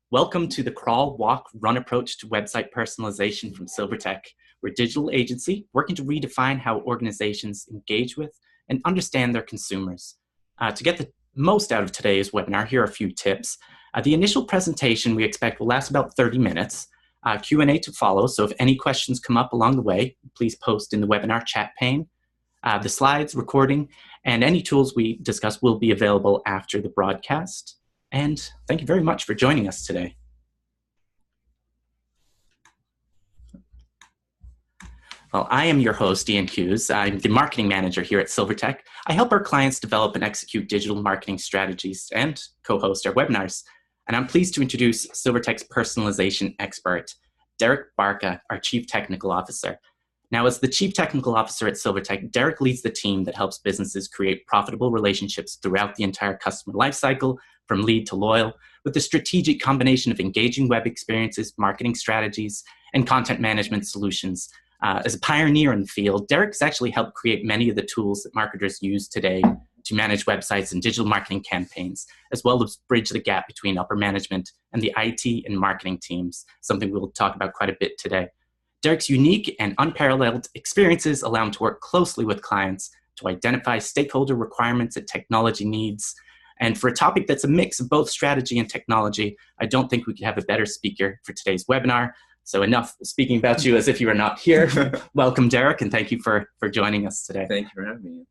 Welcome to the crawl, walk, run approach to website personalization from SilverTech. We're a digital agency working to redefine how organizations engage with and understand their consumers. To get the most out of today's webinar, here are a few tips. The initial presentation we expect will last about 30 minutes. Q&A to follow, so if any questions come up along the way, please post in the webinar chat pane. The slides, recording, and any tools we discuss will be available after the broadcast. And thank you very much for joining us today. Well, I am your host, Ian Hughes. I'm the marketing manager here at SilverTech. I help our clients develop and execute digital marketing strategies and co-host our webinars. And I'm pleased to introduce SilverTech's personalization expert, Derek Barca, our Chief Technical Officer. Now, as the Chief Technical Officer at SilverTech, Derek leads the team that helps businesses create profitable relationships throughout the entire customer lifecycle, from lead to loyal, with a strategic combination of engaging web experiences, marketing strategies, and content management solutions. As a pioneer in the field, Derek's actually helped create many of the tools that marketers use today to manage websites and digital marketing campaigns, as well as bridge the gap between upper management and the IT and marketing teams, something we'll talk about quite a bit today. Derek's unique and unparalleled experiences allow him to work closely with clients to identify stakeholder requirements and technology needs. And for a topic that's a mix of both strategy and technology, I don't think we could have a better speaker for today's webinar. So enough speaking about you as if you were not here. Welcome, Derek, and thank you for joining us today. Thank you for having me.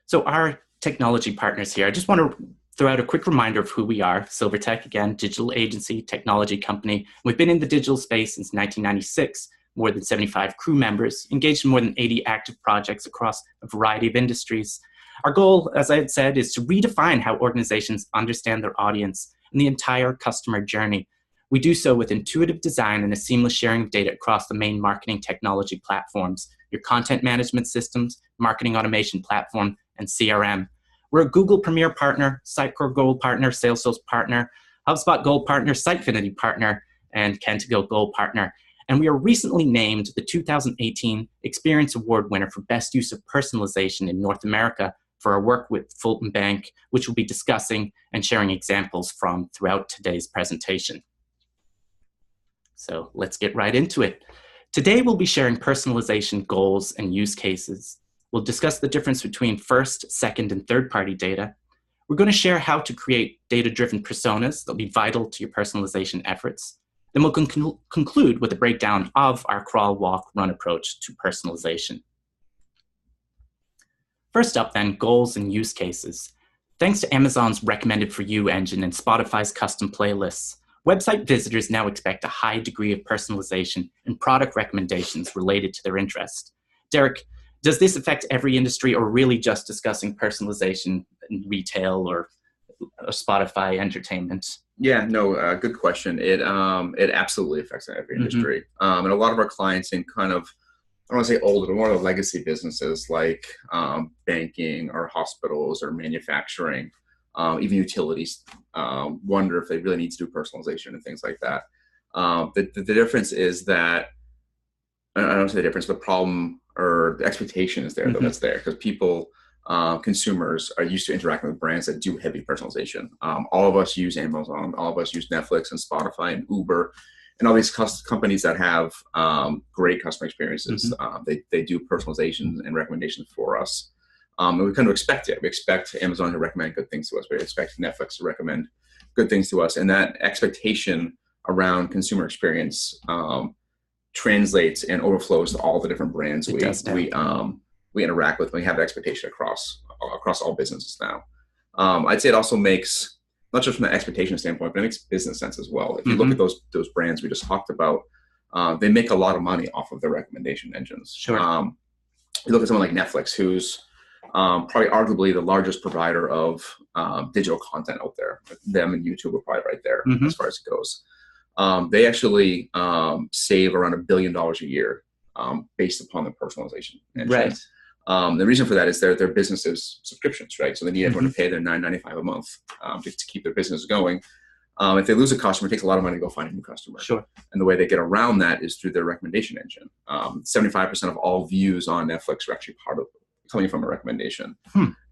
So our technology partners here, I just want to throw out a quick reminder of who we are. SilverTech, again, digital agency, technology company. We've been in the digital space since 1996. More than 75 crew members, engaged in more than 80 active projects across a variety of industries. Our goal, as I had said, is to redefine how organizations understand their audience and the entire customer journey. We do so with intuitive design and a seamless sharing of data across the main marketing technology platforms, your content management systems, marketing automation platform, and CRM. We're a Google Premier partner, Sitecore Gold partner, Salesforce partner, HubSpot Gold partner, Sitefinity partner, and Kentago Gold partner. And we were recently named the 2018 Experience Award winner for Best Use of Personalization in North America for our work with Fulton Bank, which we'll be discussing and sharing examples from throughout today's presentation. So let's get right into it. Today, we'll be sharing personalization goals and use cases. We'll discuss the difference between first, second, and third-party data. We're going to share how to create data-driven personas that'll be vital to your personalization efforts. Then we'll conclude with a breakdown of our crawl, walk, run approach to personalization. First up then, goals and use cases. Thanks to Amazon's Recommended For You engine and Spotify's custom playlists, website visitors now expect a high degree of personalization and product recommendations related to their interest. Derek, does this affect every industry or really just discussing personalization in retail or Spotify entertainment? Yeah, no, good question. It absolutely affects every industry. And a lot of our clients in kind of, I don't want to say older, but more of the legacy businesses like banking or hospitals or manufacturing, even utilities, wonder if they really need to do personalization and things like that. The difference is that, I don't say the difference, the problem or the expectation is there, that's there, because people, consumers are used to interacting with brands that do heavy personalization. All of us use Amazon, all of us use Netflix and Spotify and Uber, and all these companies that have great customer experiences. They do personalizations and recommendations for us. And we kind of expect it. We expect Amazon to recommend good things to us. We expect Netflix to recommend good things to us. And that expectation around consumer experience translates and overflows to all the different brands we interact with. We have the expectation across all businesses now. I'd say it also makes, not just from an expectation standpoint, but it makes business sense as well. If you look at those brands we just talked about, they make a lot of money off of their recommendation engines. Sure. You look at someone like Netflix, who's probably arguably the largest provider of digital content out there. Them and YouTube are probably right there as far as it goes. They actually save around $1 billion a year based upon the personalization engine. Right. The reason for that is their business is subscriptions, right? So they need everyone to pay their $9.95 a month to keep their business going. If they lose a customer, it takes a lot of money to go find a new customer. Sure. And the way they get around that is through their recommendation engine. 75% of all views on Netflix are actually coming from a recommendation.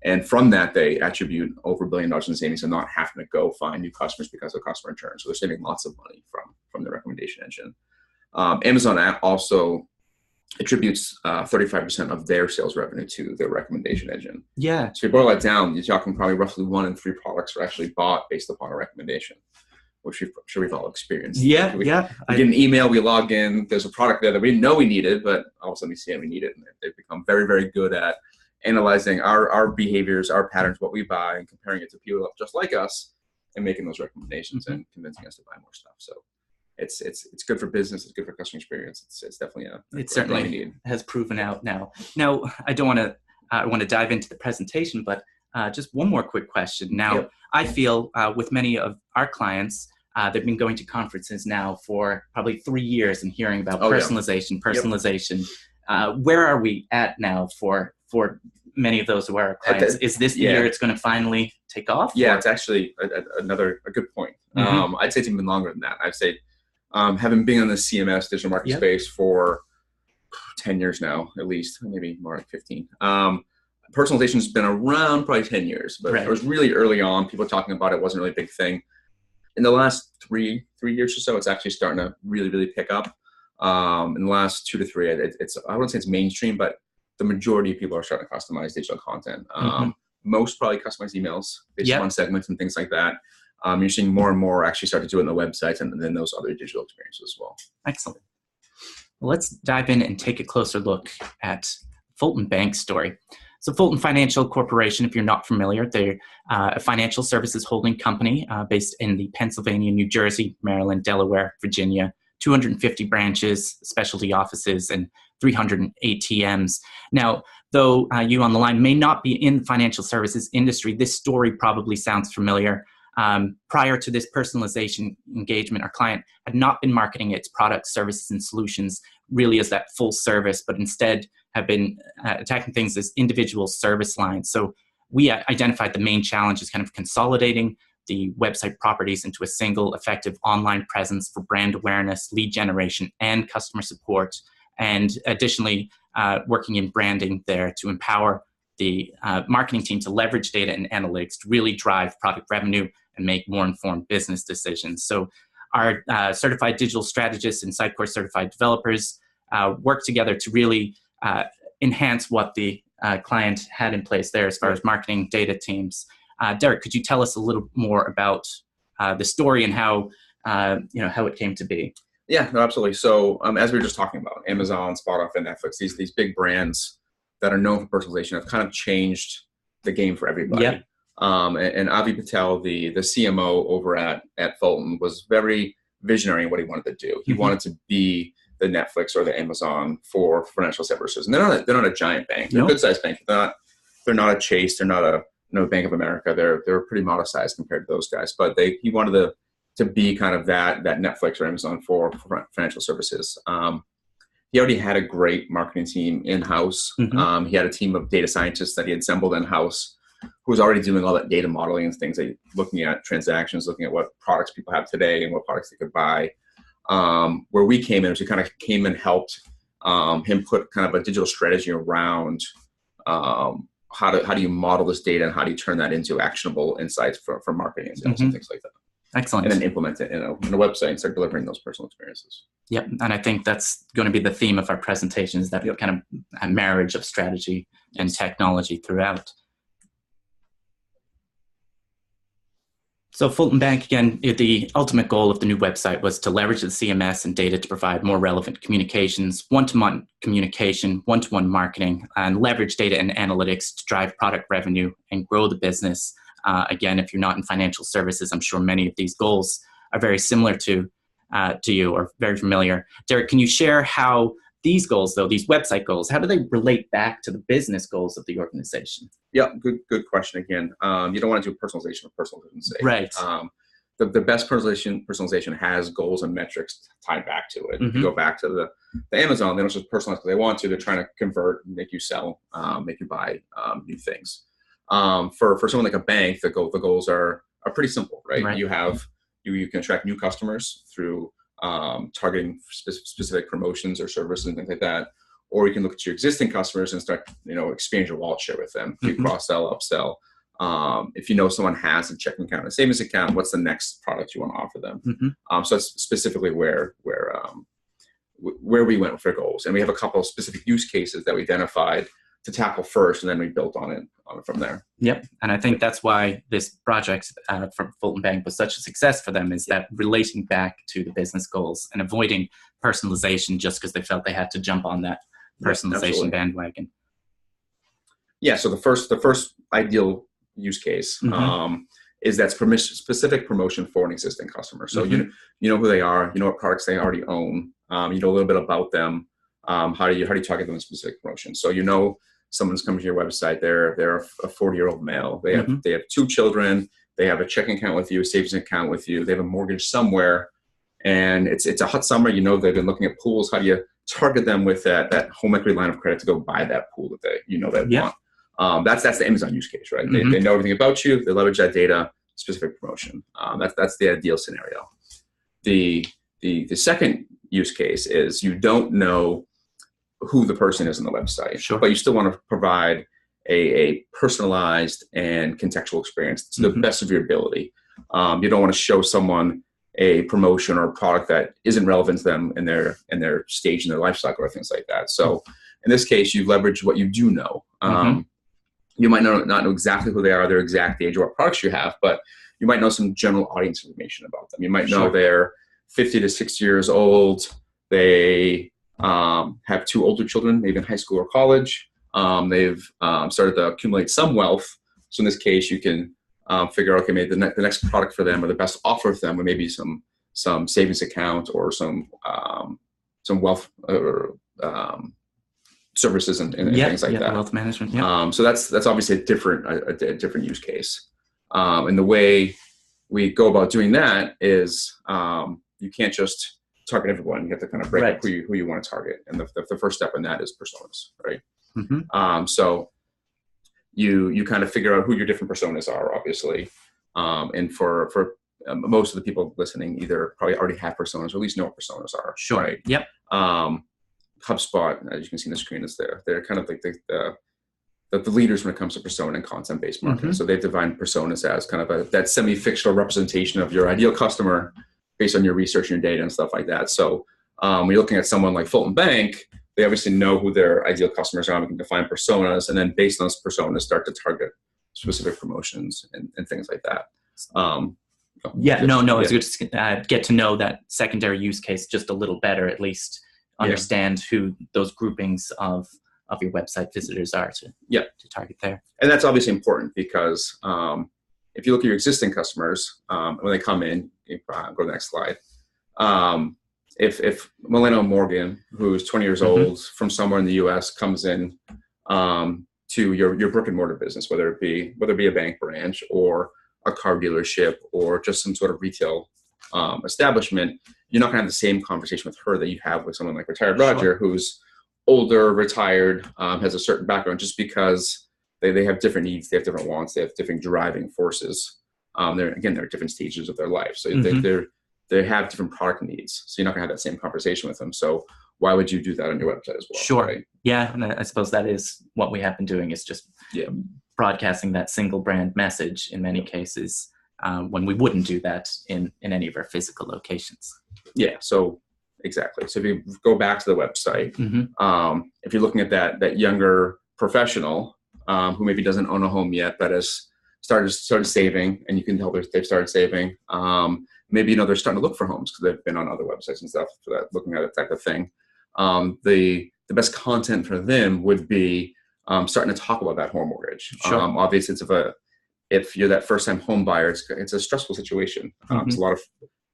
And from that, they attribute over $1 billion in savings and not having to go find new customers because of customer return. So they're saving lots of money from the recommendation engine. Amazon also attributes 35% of their sales revenue to their recommendation engine. Yeah. So if you boil that down, you're talking probably roughly 1 in 3 products are actually bought based upon a recommendation, which I'm sure we've all experienced. Yeah, we get an email, we log in, there's a product there that we didn't know we needed, but all of a sudden we see it, we need it. And they've become very, very good at analyzing our behaviors, our patterns, what we buy, and comparing it to people just like us and making those recommendations and convincing us to buy more stuff. So it's good for business. It's good for customer experience. It's definitely it certainly has proven out now. Now, I want to dive into the presentation, but just one more quick question. Now, I feel with many of our clients, they've been going to conferences now for probably 3 years and hearing about personalization. Where are we at now for many of those who are our clients? Is this the year it's going to finally take off? Yeah, it's actually a good point. I'd say it's even longer than that. I'd say having been in the CMS digital marketing space for 10 years now, at least, maybe more like 15. Personalization has been around probably 10 years, but it was really early on. People talking about it wasn't really a big thing. In the last three years or so, it's actually starting to really, really pick up. In the last 2 to 3, I wouldn't say it's mainstream, but the majority of people are starting to customize digital content. Most probably customize emails based on segments and things like that. You're seeing more and more actually start to do it on the websites and then those other digital experiences as well. Excellent. Well, let's dive in and take a closer look at Fulton Bank's story. So Fulton Financial Corporation, if you're not familiar, they're a financial services holding company based in the Pennsylvania, New Jersey, Maryland, Delaware, Virginia, 250 branches, specialty offices, and 300 ATMs. Now, though you on the line may not be in the financial services industry, this story probably sounds familiar. Prior to this personalization engagement, our client had not been marketing its products, services, and solutions really as that full service, but instead have been attacking things as individual service lines. So we identified the main challenge is kind of consolidating the website properties into a single effective online presence for brand awareness, lead generation, and customer support. And additionally, working in branding there to empower the marketing team to leverage data and analytics to really drive product revenue and make more informed business decisions. So our certified digital strategists and Sitecore certified developers work together to really enhance what the client had in place there as far as marketing data teams. Derek, could you tell us a little more about the story and how it came to be? Yeah, no, absolutely. So as we were just talking about, Amazon, Spotify, and Netflix, these big brands that are known for personalization have kind of changed the game for everybody. Yep. And Avi Patel, the CMO over at Fulton, was very visionary in what he wanted to do. He wanted to be the Netflix or the Amazon for financial services. And they're not a giant bank. They're a good-sized bank. They're not a Chase. They're not a Bank of America. They're pretty modest size compared to those guys. But he wanted to be kind of that Netflix or Amazon for financial services. He already had a great marketing team in-house. He had a team of data scientists that he had assembled in-house who was already doing all that data modeling and things, like looking at transactions, looking at what products people have today and what products they could buy. Where we came in, we kind of came and helped him put kind of a digital strategy around how do you model this data and how do you turn that into actionable insights for marketing and sales and things like that. Excellent. And then implement it in a website and start delivering those personal experiences. Yep. And I think that's going to be the theme of our presentation, is that kind of a marriage of strategy and technology throughout. So Fulton Bank, again, the ultimate goal of the new website was to leverage the CMS and data to provide more relevant communications, one-to-one communication, one-to-one marketing, and leverage data and analytics to drive product revenue and grow the business. Again, if you're not in financial services, I'm sure many of these goals are very similar to you or very familiar. Derek, can you share how these goals, though, these website goals, how do they relate back to the business goals of the organization? Yeah, good question again. You don't want to do personalization for personalization's sake. Right. The best personalization has goals and metrics tied back to it. If you go back to the Amazon, they don't just personalize because they want to. They're trying to convert, make you sell, make you buy new things. For someone like a bank, the goals are pretty simple, right? You can attract new customers through targeting specific promotions or services and things like that, or you can look at your existing customers and start, expand your wallet share with them. You cross-sell, upsell. If you know someone has a checking account and a savings account, what's the next product you want to offer them? So that's specifically where we went with our goals. And we have a couple of specific use cases that we identified to tackle first, and then we built on it from there. Yep. And I think that's why this project from Fulton Bank was such a success for them, is that relating back to the business goals and avoiding personalization just because they felt they had to jump on that personalization bandwagon. Yeah. So the first ideal use case is that specific promotion for an existing customer. So you know who they are, you know what products they already own, you know a little bit about them. How do you target them in specific promotions? So someone's coming to your website. They're a 40-year-old male. They have 2 children. They have a checking account with you, a savings account with you. They have a mortgage somewhere, and it's a hot summer. They've been looking at pools. How do you target them with that home equity line of credit to go buy that pool that they want? That's the Amazon use case, right? They know everything about you. They leverage that data, specific promotion. That's the ideal scenario. The second use case is you don't know who the person is on the website, but you still want to provide a personalized and contextual experience to the best of your ability. You don't want to show someone a promotion or a product that isn't relevant to them in their stage in their life cycle or things like that. So in this case, you leverage what you do know. You might not know exactly who they are, their exact age, or what products you have, but you might know some general audience information about them. You might know they're 50 to 60 years old. They have 2 older children, maybe in high school or college. They've started to accumulate some wealth. So in this case, you can figure out, okay, maybe the next product for them or the best offer for them, or maybe some savings account or some wealth services and things like that. Wealth management. Yeah. So that's obviously a different use case. And the way we go about doing that is you can't just target everyone. You have to kind of break up who you want to target. And the first step in that is personas, right? So you kind of figure out who your different personas are, obviously. And for most of the people listening, either probably already have personas or at least know what personas are. Sure. Right? Yep. HubSpot, as you can see on the screen, is there. They're kind of like the leaders when it comes to persona and content-based marketing. So they've defined personas as kind of that semi-fictional representation of your ideal customer based on your research and your data and stuff like that. So when you're looking at someone like Fulton Bank, they obviously know who their ideal customers are. We can define personas, and then based on those personas, start to target specific promotions and things like that. It's good to get to know that secondary use case just a little better, at least understand who those groupings of your website visitors are to target there. And that's obviously important because if you look at your existing customers, when they come in, go to the next slide. If Milena Morgan, who's 20 years old from somewhere in the U.S., comes in to your brick and mortar business, whether it be a bank branch or a car dealership or just some sort of retail establishment, you're not going to have the same conversation with her that you have with someone like Retired Roger, who's older, retired, has a certain background, just because they have different needs, they have different wants, they have different driving forces. They're at different stages of their life, so they have different product needs. So you're not going to have that same conversation with them. So why would you do that on your website as well? Sure. Right? Yeah, and I suppose that is what we have been doing, is just broadcasting that single brand message in many cases, when we wouldn't do that in any of our physical locations. Yeah. So exactly. So if you go back to the website, if you're looking at that younger professional who maybe doesn't own a home yet, but has started saving, and you can tell they've started saving. Maybe they're starting to look for homes because they've been on other websites and stuff for that, looking at that type of thing. The best content for them would be starting to talk about that home mortgage. Sure. Obviously, if you're that first-time home buyer, it's a stressful situation. It's a lot of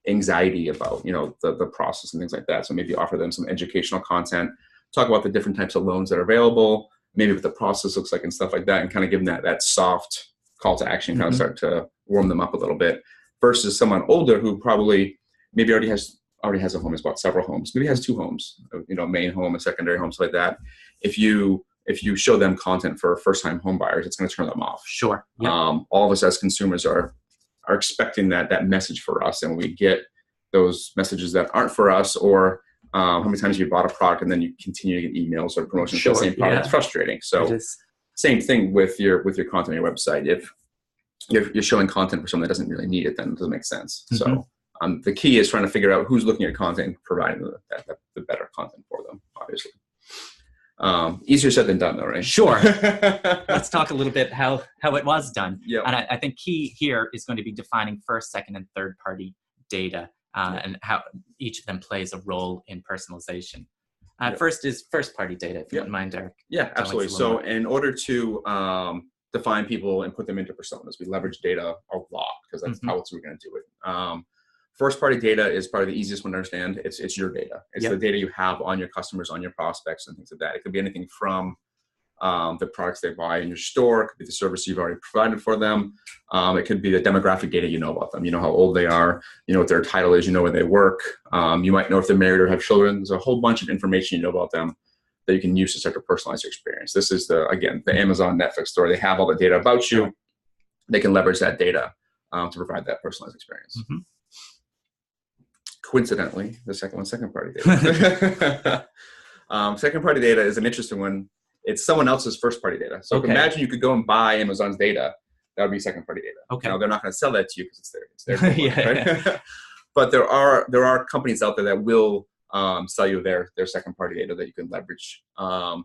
anxiety about the process and things like that. So maybe offer them some educational content, talk about the different types of loans that are available, maybe what the process looks like and stuff like that, and kind of give them that soft call to action, kind of start to warm them up a little bit. Versus someone older who probably maybe already has a home, has bought several homes, maybe has 2 homes, main home, a secondary home, stuff like that. If you show them content for first-time home buyers, it's going to turn them off. Sure. Yep. All of us as consumers are expecting that message for us, and when we get those messages that aren't for us, or How many times you bought a product and then you continue to get emails or promotions for the same product? It's frustrating. So same thing with your content on your website. If you're showing content for someone that doesn't really need it, then it doesn't make sense. So the key is trying to figure out who's looking at content and providing the better content for them, obviously. Easier said than done, though, right? Sure. Let's talk a little bit how it was done. Yep. And I think key here is going to be defining first, second, and third party data and how each of them plays a role in personalization. First is first party data, if you wouldn't mind, Derek. Yeah, absolutely. So in order to define people and put them into personas, we leverage data a lot because that's how we're going to do it. First party data is probably the easiest one to understand. It's your data. It's the data you have on your customers, on your prospects, and things like that. It could be anything from the products they buy in your store. It could be the service you've already provided for them. It could be the demographic data you know about them. You know how old they are. You know what their title is. You know where they work. You might know if they're married or have children. There's a whole bunch of information you know about them that you can use to start to personalize your experience. This is the Amazon, Netflix story. They have all the data about you. They can leverage that data to provide that personalized experience. Coincidentally, the second one, second party data. Second party data is an interesting one. It's someone else's first party data. So imagine you could go and buy Amazon's data. That would be second party data. Now they're not going to sell that to you because it's their data, right? But there are companies out there that will sell you their second party data that you can leverage on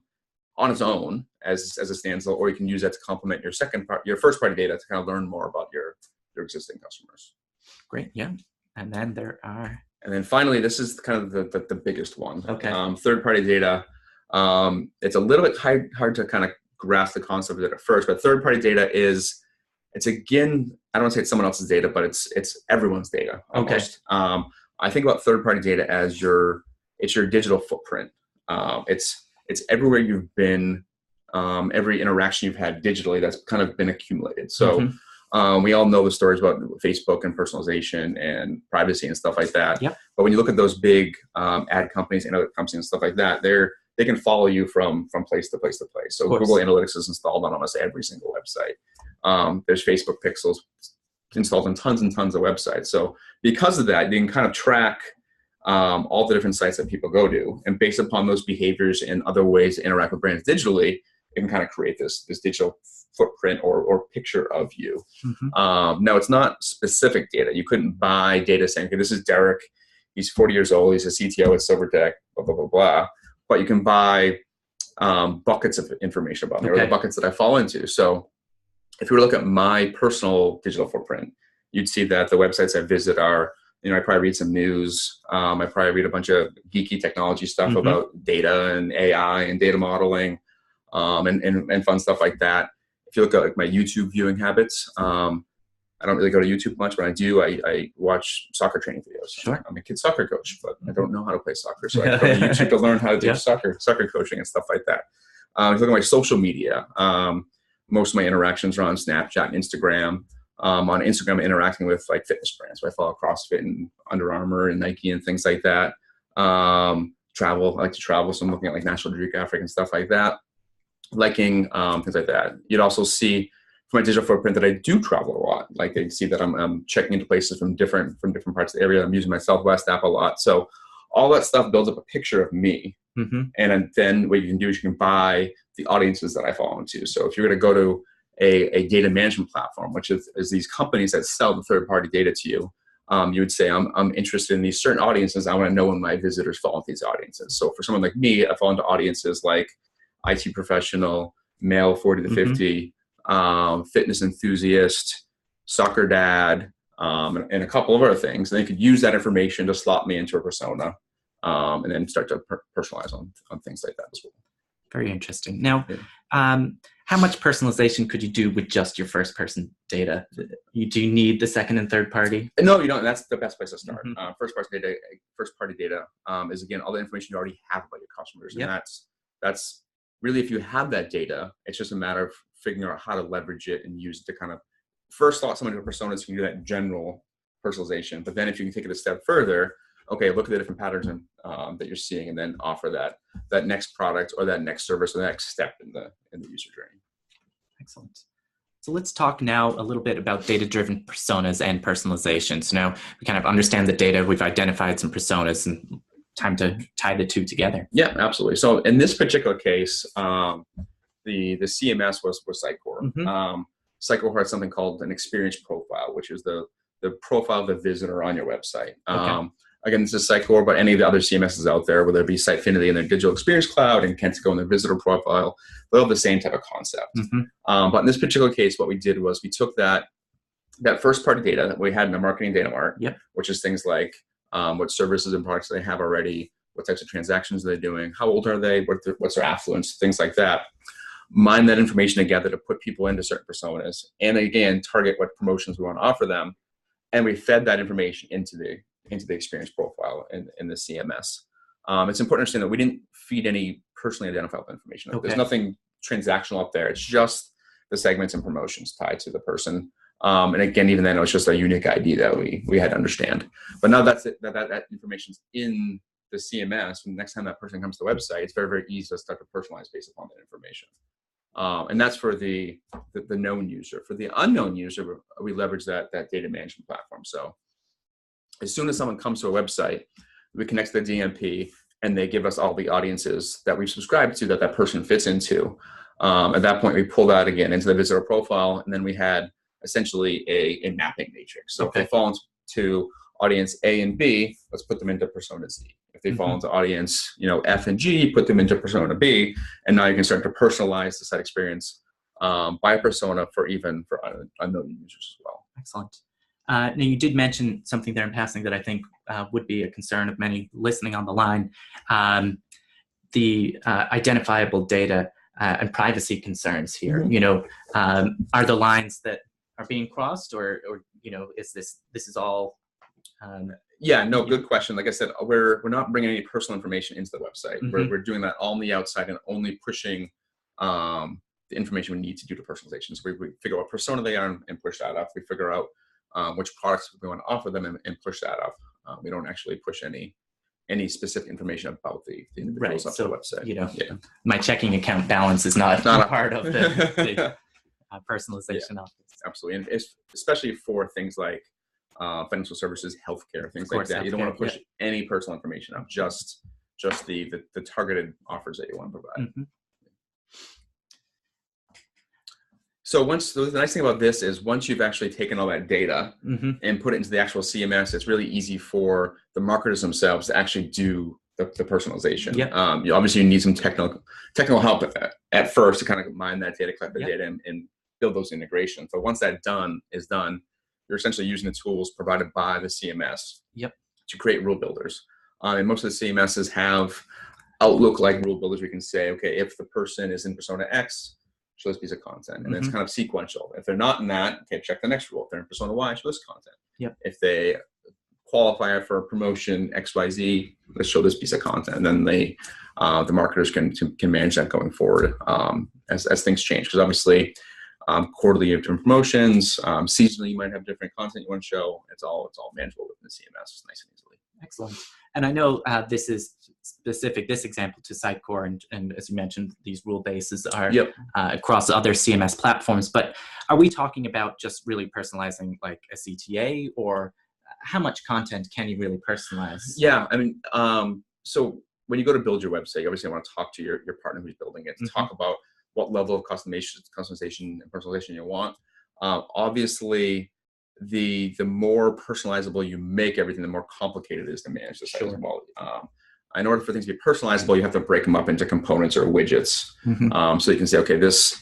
its own as a standalone, or you can use that to complement your first party data to kind of learn more about your existing customers. Great, yeah. And then there are. And then finally, this is kind of the biggest one. Third party data. It's a little bit hard to kind of grasp the concept of it at first, but third party data it's again, I don't want to say it's someone else's data, but it's everyone's data almost. I think about third party data as it's your digital footprint. It's everywhere you've been, every interaction you've had digitally that's kind of been accumulated. So we all know the stories about Facebook and personalization and privacy and stuff like that. But when you look at those big ad companies and other companies and stuff like that, they can follow you from place to place to place. So Google Analytics is installed on almost every single website. There's Facebook pixels installed on tons and tons of websites. So because of that, you can kind of track all the different sites that people go to. And based upon those behaviors and other ways to interact with brands digitally, it can kind of create this digital footprint or picture of you. Now, it's not specific data. You couldn't buy data saying, okay, this is Derek. He's 40 years old. He's a CTO at SilverTech, blah, blah, blah, blah. But you can buy buckets of information about me or the buckets that I fall into. So if you were to look at my personal digital footprint, you'd see that the websites I visit are, I probably read some news. I probably read a bunch of geeky technology stuff about data and AI and data modeling and fun stuff like that. If you look at my YouTube viewing habits, I don't really go to YouTube much, but I do. I watch soccer training videos. I'm a kid soccer coach, but I don't know how to play soccer. So I go to YouTube to learn how to do soccer coaching and stuff like that. If you look at my social media, most of my interactions are on Snapchat and Instagram. On Instagram, I'm interacting with like fitness brands. So I follow CrossFit and Under Armour and Nike and things like that. Travel, I like to travel. So I'm looking at like National Geographic and stuff like that. Liking things like that. You'd also see from my digital footprint that I do travel a lot. Like they see that I'm checking into places from different parts of the area. I'm using my Southwest app a lot. So all that stuff builds up a picture of me. And then what you can do is you can buy the audiences that I fall into. So if you're going to go to a data management platform, which is these companies that sell the third party data to you, you would say, I'm interested in these certain audiences. I want to know when my visitors fall into these audiences. So for someone like me, I fall into audiences like IT professional, male 40 to 50, fitness enthusiast, soccer dad, and a couple of other things. And they could use that information to slot me into a persona and then start to personalize on things like that as well. Very interesting. Now, how much personalization could you do with just your first person data? Do you need the second and third party? No, you don't. That's the best place to start. First party data is, again, all the information you already have about your customers. And that's really, if you have that data, it's just a matter of figuring out how to leverage it and use it to kind of first slot someone into personas. You can do that general personalization. But then if you can take it a step further, okay, look at the different patterns that you're seeing, and then offer that next product or that next service or the next step in the user journey. Excellent. So let's talk now a little bit about data-driven personas and personalization. So now we kind of understand the data. We've identified some personas and time to tie the two together. Yeah, absolutely. So in this particular case, the CMS was Sitecore. Mm-hmm. Sitecore had something called an experience profile, which is the profile of the visitor on your website. Okay. Again, this is Sitecore, but any of the other CMSs out there, whether it be Sitefinity in their digital experience cloud and Kentico in their visitor profile, they'll have the same type of concept. Mm-hmm. But in this particular case, what we did was we took that first party data that we had in the marketing data mart, Yep. which is things like what services and products they have already, what types of transactions are they doing, how old are they, what's their affluence, things like that. Mine that information together to put people into certain personas, and again, target what promotions we want to offer them. And we fed that information into the experience profile in the CMS. It's important to understand that we didn't feed any personally identifiable information. Okay. There's nothing transactional up there. It's just the segments and promotions tied to the person. And again, even then, it was just a unique ID that we had to understand. But now that information's in the CMS, and the next time that person comes to the website, it's very, very easy to start to personalize based upon that information. And that's for the known user. For the unknown user, we leverage that data management platform. So as soon as someone comes to a website, we connect to the DMP, and they give us all the audiences that we've subscribed to that person fits into. At that point, we pull that again into the visitor profile, and then we had essentially a mapping matrix. So Okay. if they fall into audience A and B, let's put them into persona Z. If they fall into audience, F and G, put them into persona B, and now you can start to personalize the site experience by persona for unknown users as well. Excellent. Now, you did mention something there in passing that I think would be a concern of many listening on the line, the identifiable data and privacy concerns here. Mm-hmm. Are the lines that are being crossed, or is this is all? Yeah, no, good question. Like I said, we're not bringing any personal information into the website. Mm-hmm. We're doing that all on the outside and only pushing the information we need to do to personalization. So we figure out what persona they are and push that up. We figure out which products we want to offer them and push that up. We don't actually push any specific information about the individuals up to the website. My checking account balance is not a part of the personalization office. Absolutely, and especially for things like financial services, healthcare, things like that. You don't want to push any personal information up, just the targeted offers that you want to provide. Mm-hmm. So the nice thing about this is once you've actually taken all that data and put it into the actual CMS, it's really easy for the marketers themselves to actually do the personalization. Yep. Obviously, you need some technical help at first to kind of mine that data, collect the data, and build those integrations. But once that is done, you're essentially using the tools provided by the CMS to create rule builders. And most of the CMSs have Outlook-like rule builders. We can say, okay, if the person is in persona X, show this piece of content. And it's kind of sequential. If they're not in that, okay, check the next rule. If they're in persona Y, show this content. Yep. If they qualify for a promotion XYZ, let's show this piece of content. And then the marketers can manage that going forward as things change. Because obviously, quarterly you have different promotions. Seasonally, you might have different content you want to show. It's all manageable within the CMS nice and easily. Excellent. And I know this is specific, this example, to Sitecore, and as you mentioned, these rule bases are across other CMS platforms. But are we talking about just really personalizing like a CTA, or how much content can you really personalize? Yeah, I mean, so when you go to build your website, you obviously want to talk to your partner who's building it, to talk about what level of customization and personalization you want. Obviously, the more personalizable you make everything, the more complicated it is to manage the site as well. In order for things to be personalizable, you have to break them up into components or widgets. So you can say, okay, this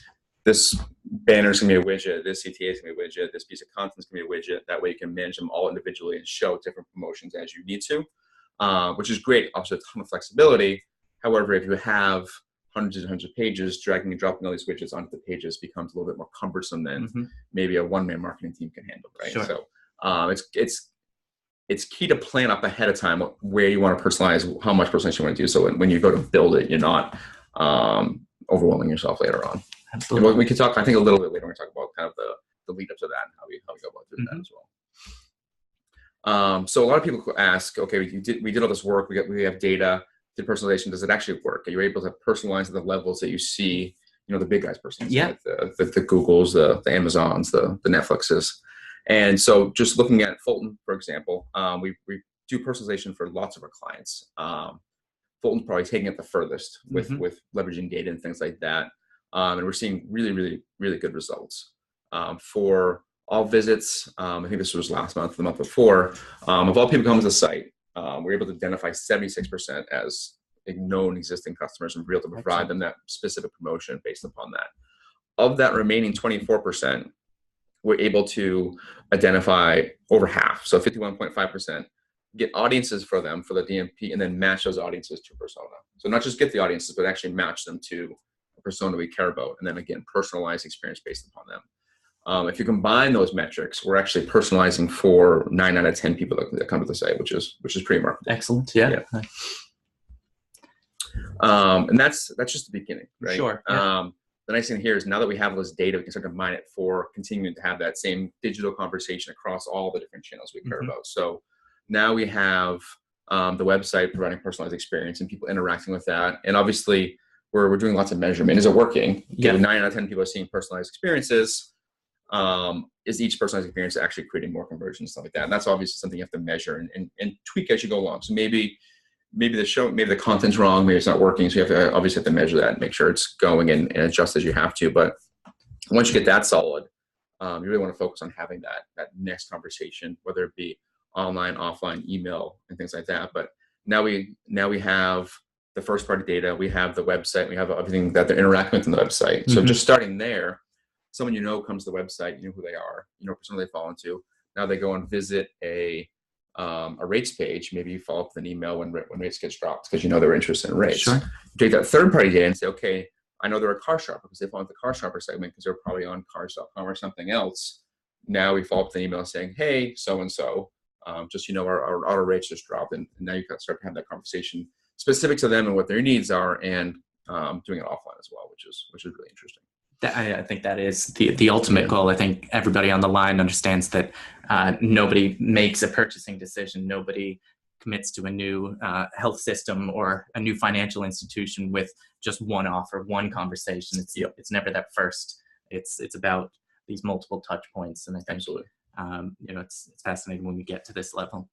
banner is going to be a widget, this CTA is going to be a widget, this piece of content is going to be a widget. That way you can manage them all individually and show different promotions as you need to, which is great. Obviously, a ton of flexibility. However, if you have hundreds and hundreds of pages, dragging and dropping all these widgets onto the pages becomes a little bit more cumbersome than maybe a one-man marketing team can handle, right? Sure. So it's key to plan up ahead of time where you want to personalize, how much personalization you want to do. So when you go to build it, you're not overwhelming yourself later on. Absolutely. And we can talk, I think, a little bit later. We're going to talk about kind of the lead up to that and how we go about doing that as well. So a lot of people ask, okay, we did all this work. We have data. Did personalization, does it actually work? Are you able to personalize at the levels that you see, the big guys personalize? Yeah. Like the Googles, the Amazons, the Netflixes. And so just looking at Fulton, for example, we do personalization for lots of our clients. Fulton's probably taking it the furthest with leveraging data and things like that. And we're seeing really, really, really good results. For all visits, I think this was last month, the month before, of all people coming to the site, we're able to identify 76% as known existing customers and be able to provide them that specific promotion based upon that. Of that remaining 24%, we're able to identify over half, so 51.5%, get audiences for them for the DMP, and then match those audiences to persona. So not just get the audiences, but actually match them to a persona we care about, and then again, personalized experience based upon them. If you combine those metrics, we're actually personalizing for 9 out of 10 people that come to the site, which is pretty remarkable. Excellent. Yeah. And that's just the beginning, right? Sure. Yeah. The nice thing here is now that we have all this data, we can start to mine it for continuing to have that same digital conversation across all the different channels we care about. So now we have the website providing personalized experience and people interacting with that. And obviously, we're doing lots of measurement. Is it working? Yeah. 9 out of 10 people are seeing personalized experiences. Is each personalized experience actually creating more conversions and stuff like that? And that's obviously something you have to measure and tweak as you go along. So maybe the content's wrong, maybe it's not working. So you have to measure that and make sure it's going and adjust as you have to. But once you get that solid, you really want to focus on having that next conversation, whether it be online, offline, email, and things like that. But now we have the first party data, we have the website, we have everything that they're interacting with on the website. So just starting there, someone comes to the website, you know who they are, you know what persona they fall into. Now they go and visit a rates page. Maybe you follow up with an email when rates gets dropped because you know they're interested in rates. Sure. You take that third party data and say, okay, I know they're a car shopper because they fall into the car shopper segment because they're probably on cars.com or something else. Now we follow up with an email saying, hey, so-and-so, just, our auto rates just dropped. And now you can start to have that conversation specific to them and what their needs are, and doing it offline as well, which is really interesting. I think that is the ultimate goal. I think everybody on the line understands that nobody makes a purchasing decision. Nobody commits to a new health system or a new financial institution with just one offer, one conversation. It's never that first. It's about these multiple touch points. And I think, absolutely, it's fascinating when we get to this level.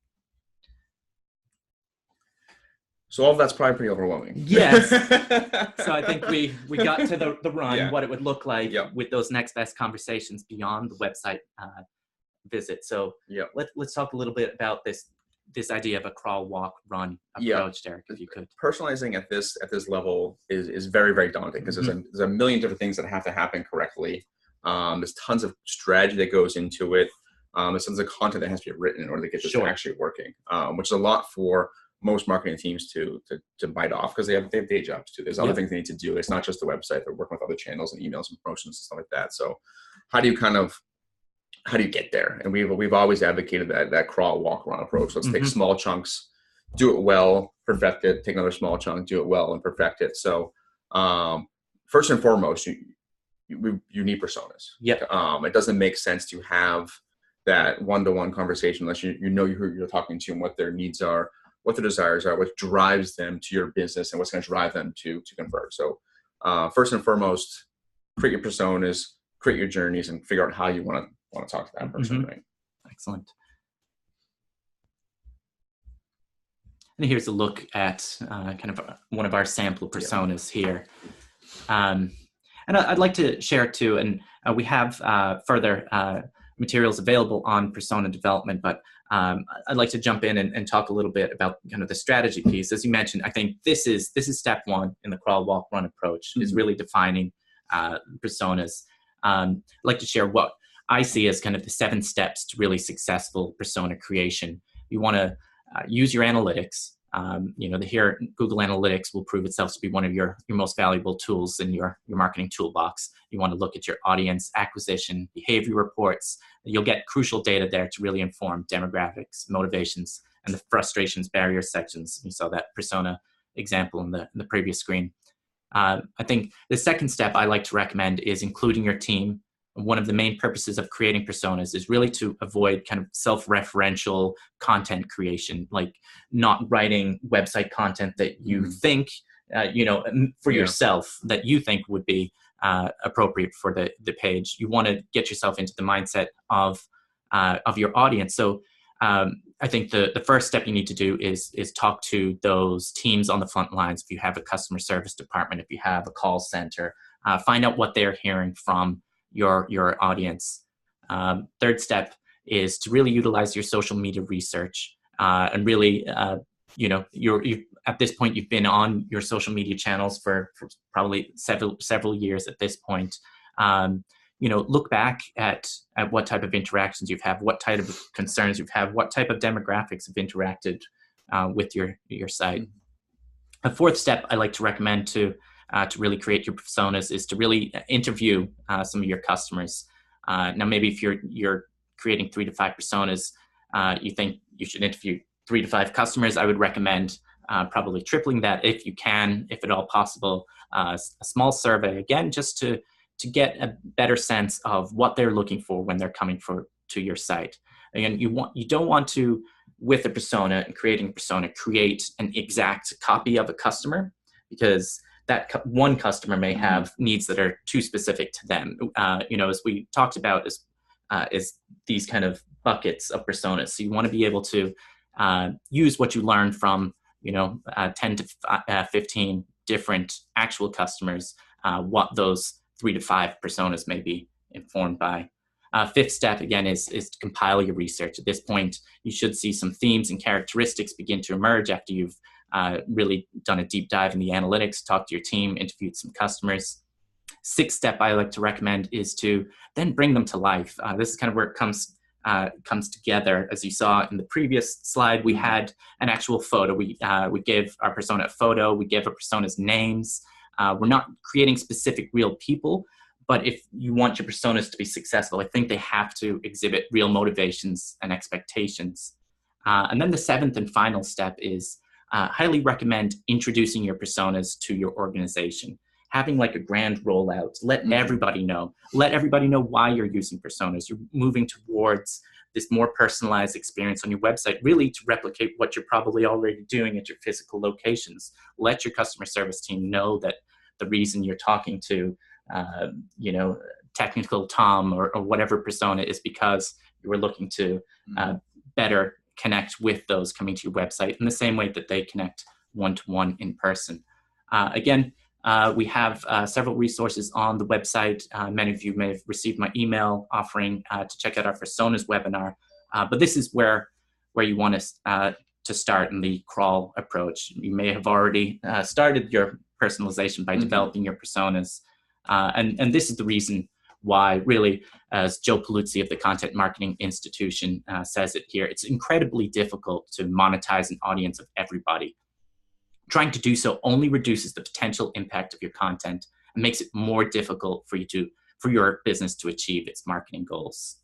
So all of that's probably pretty overwhelming. Yes. So I think we got to the run, what it would look like with those next best conversations beyond the website visit. So let's talk a little bit about this idea of a crawl, walk, run approach, Derek, if you could. Personalizing at this level is very, very daunting because there's a million different things that have to happen correctly. There's tons of strategy that goes into it. There's tons of content that has to be written in order to get this actually working, which is a lot for most marketing teams to bite off because they have day jobs too. There's other things they need to do. It's not just the website. They're working with other channels and emails and promotions and stuff like that. So how do you get there? And we've always advocated that crawl, walk, run approach. Let's take small chunks, do it well, perfect it, take another small chunk, do it well, and perfect it. So first and foremost, you need personas. It doesn't make sense to have that one-to-one conversation unless you know who you're talking to and what their needs are, what their desires are, what drives them to your business, and what's going to drive them to convert. So first and foremost, create your personas, create your journeys, and figure out how you want to talk to that person, right? Excellent. And here's a look at kind of one of our sample personas here. And I'd like to share too, and we have further materials available on persona development, but I'd like to jump in and talk a little bit about kind of the strategy piece. As you mentioned, I think this is step one in the crawl, walk, run approach, is really defining personas. I'd like to share what I see as kind of the 7 steps to really successful persona creation. You want to use your analytics. Here Google Analytics will prove itself to be one of your most valuable tools in your marketing toolbox. You want to look at your audience acquisition, behavior reports. You'll get crucial data there to really inform demographics, motivations, and the frustrations, barriers sections. You saw that persona example in the previous screen. I think the second step I like to recommend is including your team. One of the main purposes of creating personas is really to avoid kind of self-referential content creation, like not writing website content that you think, for yourself that you think would be appropriate for the page. You want to get yourself into the mindset of your audience. So I think the first step you need to do is talk to those teams on the front lines. If you have a customer service department, if you have a call center, find out what they're hearing from your audience. Third step is to really utilize your social media research, and really, you've at this point you've been on your social media channels for probably several years at this point. Look back at what type of interactions you've had, what type of concerns you've had, what type of demographics have interacted with your site. A fourth step I like to recommend to really create your personas is to really interview some of your customers. Now, maybe if you're creating 3 to 5 personas, you think you should interview 3 to 5 customers. I would recommend probably tripling that if you can, if at all possible. A small survey, again, just to get a better sense of what they're looking for when they're coming to your site. Again, you don't want to, with a persona and creating a persona, create an exact copy of a customer, because that one customer may have needs that are too specific to them. As we talked about, is these kind of buckets of personas. So you want to be able to use what you learned from 10 to 15 different actual customers, what those 3 to 5 personas may be informed by. Fifth step, again, is to compile your research. At this point, you should see some themes and characteristics begin to emerge after you've really done a deep dive in the analytics, talked to your team, interviewed some customers. Sixth step I like to recommend is to then bring them to life. This is kind of where it comes together. As you saw in the previous slide, we had an actual photo. We gave our persona a photo. We gave our personas names. We're not creating specific real people, but if you want your personas to be successful, I think they have to exhibit real motivations and expectations. And then the seventh and final step is highly recommend introducing your personas to your organization. Having like a grand rollout, let everybody know. Let everybody know why you're using personas. You're moving towards this more personalized experience on your website, really to replicate what you're probably already doing at your physical locations. Let your customer service team know that the reason you're talking to, technical Tom or whatever persona is because you were looking to better connect with those coming to your website in the same way that they connect one-to-one in person. Again, we have several resources on the website. Many of you may have received my email offering to check out our Personas webinar, but this is where you want to start in the crawl approach. You may have already started your personalization by developing your personas, and this is the reason why, really, as Joe Paluzzi of the Content Marketing Institution says it here, it's incredibly difficult to monetize an audience of everybody. Trying to do so only reduces the potential impact of your content and makes it more difficult for your business to achieve its marketing goals.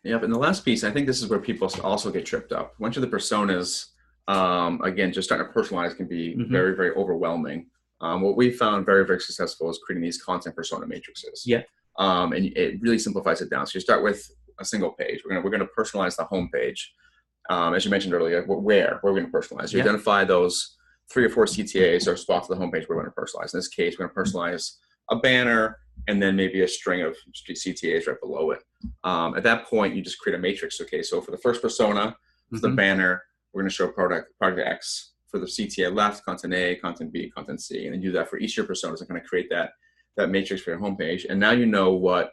Yep, and the last piece, I think this is where people also get tripped up. Once you're the personas, again, just starting to personalize can be very, very overwhelming. What we found very, very successful is creating these content persona matrices. Yeah. And it really simplifies it down. So you start with a single page. We're gonna personalize the home page. As you mentioned earlier, where we're going to personalize. You identify those 3 or 4 CTAs or spots of the homepage we're going to personalize. In this case, we're going to personalize a banner and then maybe a string of CTAs right below it. At that point, you just create a matrix. Okay, so for the first persona, for the banner, we're going to show product X. For the CTA left, content A, content B, content C, and then do that for each of your personas and kind of create that matrix for your homepage. And now you know what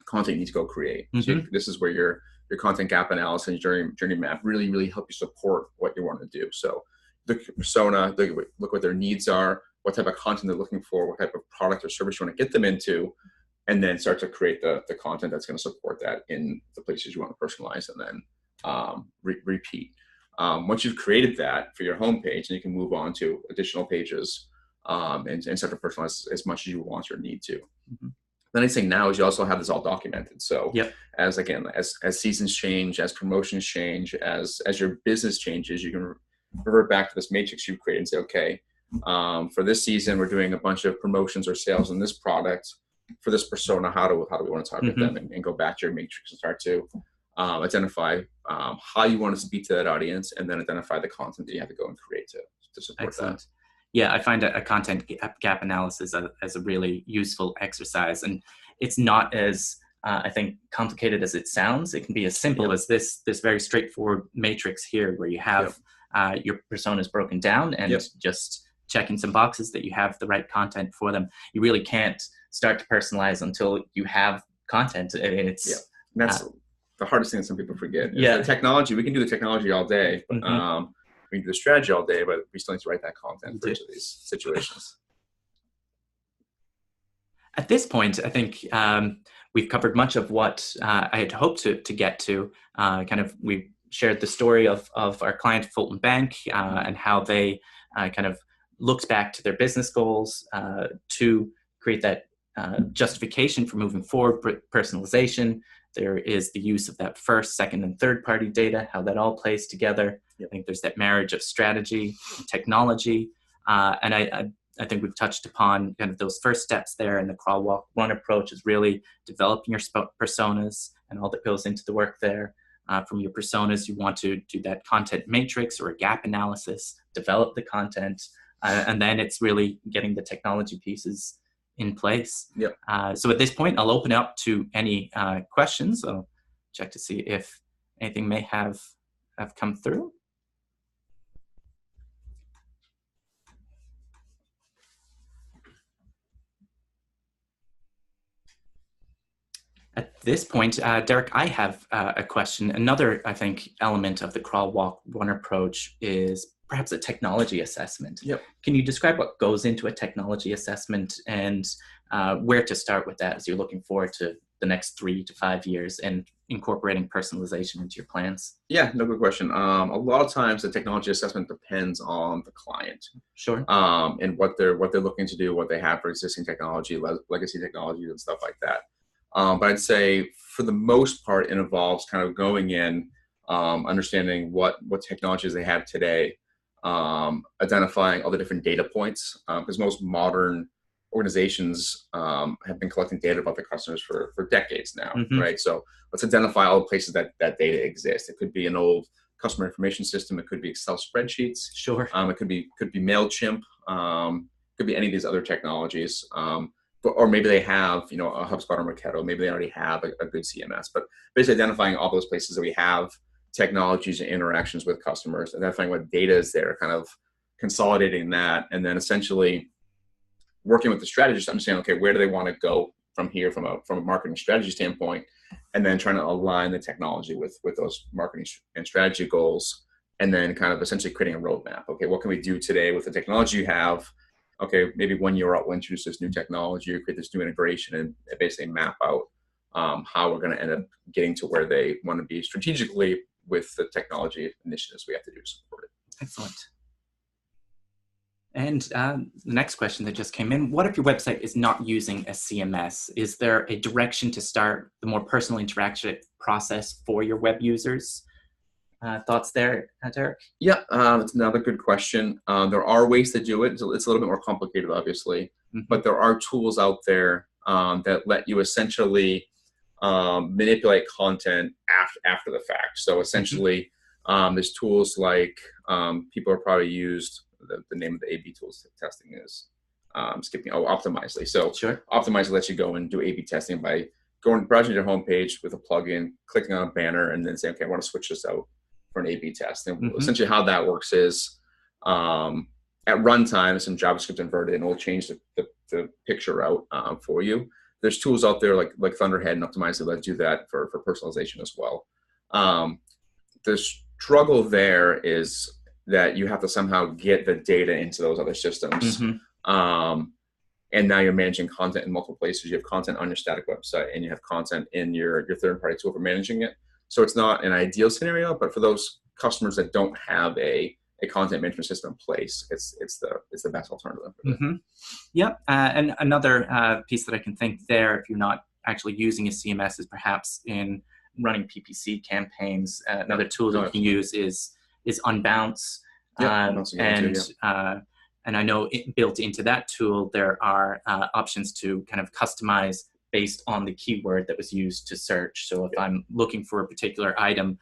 content you need to go create. So this is where your content gap analysis and journey map really help you support what you want to do. So look at your persona, look what their needs are, what type of content they're looking for, what type of product or service you want to get them into, and then start to create the content that's going to support that in the places you want to personalize and then repeat. Once you've created that for your homepage, then you can move on to additional pages and start to personalize as much as you want or need to. The nice thing now is you also have this all documented. So as seasons change, as promotions change, as your business changes, you can revert back to this matrix you've created and say, okay, for this season, we're doing a bunch of promotions or sales on this product. For this persona, how do we want to target them, and go back to your matrix and start to identify how you want to speak to that audience, and then identify the content that you have to go and create to support that. Yeah, I find a content gap analysis as a really useful exercise, and it's not as I think complicated as it sounds, it can be as simple as this very straightforward matrix here, where you have your personas broken down and just checking some boxes that you have the right content for them. You really can't start to personalize until you have content. It's that's the hardest thing that some people forget. Is the technology. We can do the technology all day, but, we can do the strategy all day, but we still need to write that content for each of these situations. At this point, I think we've covered much of what I had hoped to get to. We shared the story of our client, Fulton Bank, and how they kind of looked back to their business goals to create that justification for moving forward, personalization. There is the use of that first, second, and third-party data, how that all plays together. I think there's that marriage of strategy, technology, and I think we've touched upon kind of those first steps there, and the crawl, walk, run approach is really developing your personas and all that goes into the work there. From your personas, you want to do that content matrix or a gap analysis, develop the content, and then it's really getting the technology pieces in place. So at this point, I'll open up to any questions. I'll check to see if anything may have come through. At this point, Derek, I have a question. Another, I think, element of the crawl, walk, run approach is perhaps a technology assessment. Can you describe what goes into a technology assessment and where to start with that as you're looking forward to the next 3 to 5 years and incorporating personalization into your plans? Yeah, no, good question. A lot of times the technology assessment depends on the client. And what they're looking to do, what they have for existing technology, legacy technologies and stuff like that. But I'd say for the most part, it involves kind of going in, understanding what technologies they have today, identifying all the different data points, because most modern organizations have been collecting data about their customers for decades now, right? So let's identify all the places that data exists. It could be an old customer information system. It could be Excel spreadsheets. It could be MailChimp. Could be any of these other technologies. Or maybe they have, a HubSpot or Marketo. Maybe they already have a good CMS. But basically identifying all those places that we have technologies and interactions with customers, identifying what data is there, kind of consolidating that, and then essentially working with the strategist to understand, okay, where do they want to go from here from a marketing strategy standpoint, and then trying to align the technology with those marketing and strategy goals, and then kind of essentially creating a roadmap. Okay, what can we do today with the technology you have? Okay, maybe 1 year out, we'll introduce this new technology or create this new integration and basically map out how we're going to end up getting to where they want to be strategically with the technology initiatives we have to do to support it. Excellent. And the next question that just came in, what if your website is not using a CMS? Is there a direction to start the more personal interaction process for your web users? Thoughts there, Derek? Yeah, that's another good question. There are ways to do it. It's a little bit more complicated, obviously, but there are tools out there that let you essentially manipulate content after the fact. So essentially, there's tools like people have probably used. The name of the A/B tools testing is Optimizely. So Optimizely lets you go and do A/B testing by browsing your homepage with a plugin, clicking on a banner, and then saying, okay, I want to switch this out for an A/B test. And essentially how that works is at runtime, some JavaScript inverted, and it will change the picture out for you. There's tools out there like Thunderhead and Optimizely that do that for personalization as well. The struggle there is that you have to somehow get the data into those other systems. And now you're managing content in multiple places. You have content on your static website, and you have content in your third-party tool for managing it. So it's not an ideal scenario, but for those customers that don't have a content management system in place, it's the best alternative. Yep. And another piece that I can think there, if you're not actually using a CMS, is perhaps in running PPC campaigns. Another tool that you can use is Unbounce. And I know built into that tool, there are options to kind of customize based on the keyword that was used to search. So if I'm looking for a particular item,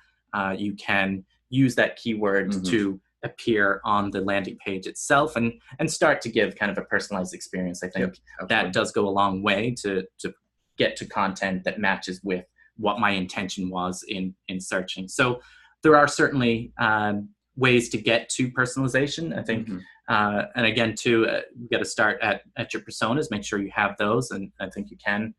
you can use that keyword to appear on the landing page itself and start to give kind of a personalized experience. I think that does go a long way to get to content that matches with what my intention was in searching. So there are certainly ways to get to personalization, I think. And again, too, you got to start at your personas, make sure you have those, and I think you can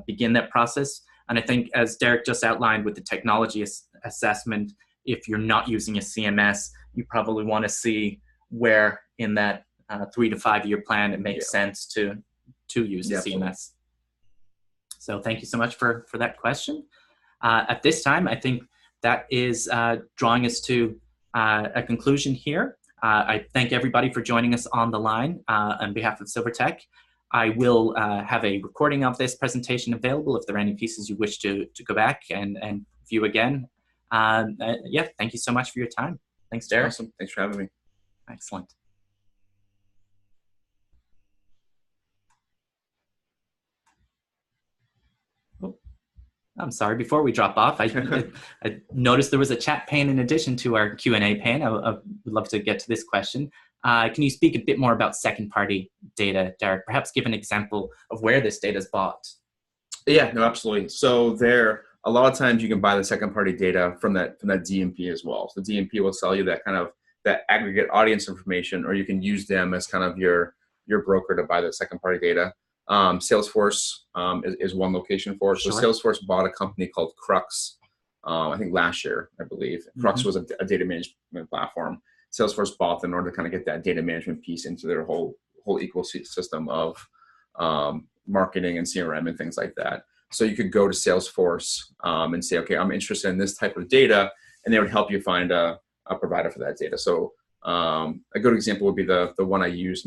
begin that process. And I think, as Derek just outlined with the technology assessment, if you're not using a CMS, you probably want to see where in that 3 to 5 year plan it makes sense to use the CMS. So thank you so much for that question. At this time, I think that is drawing us to a conclusion here. I thank everybody for joining us on the line on behalf of SilverTech. I will have a recording of this presentation available if there are any pieces you wish to go back and view again. Yeah, thank you so much for your time. Thanks, Derek. Awesome. Thanks for having me. Excellent. Oh, I'm sorry, before we drop off, I noticed there was a chat pane in addition to our Q&A pane. I would love to get to this question. Can you speak a bit more about second-party data, Derek? Perhaps give an example of where this data is bought. Yeah, no, absolutely. So a lot of times you can buy the second-party data from that DMP as well. So the DMP will sell you that aggregate audience information, or you can use them as kind of your broker to buy the second-party data. Salesforce is one location for it. So Salesforce bought a company called Crux, I think last year, I believe. Crux was a data management platform. Salesforce bought them in order to kind of get that data management piece into their whole ecosystem of marketing and CRM and things like that. So you could go to Salesforce and say, okay, I'm interested in this type of data, and they would help you find a provider for that data. So a good example would be the one I used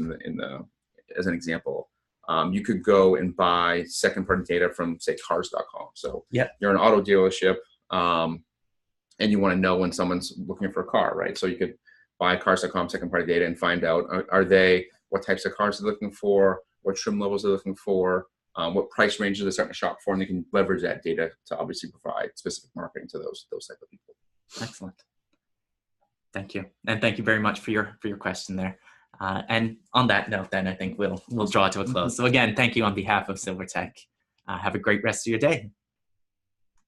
as an example. You could go and buy second-party data from, say, cars.com. So you're an auto dealership, and you want to know when someone's looking for a car, right? So you could buy cars.com second-party data and find out, what types of cars they're looking for, what trim levels they're looking for, what price ranges they're starting to shop for, and they can leverage that data to obviously provide specific marketing to those type of people. Excellent. Thank you. And thank you very much for your question there. And on that note, then I think we'll draw to a close. So again, thank you on behalf of SilverTech. Have a great rest of your day.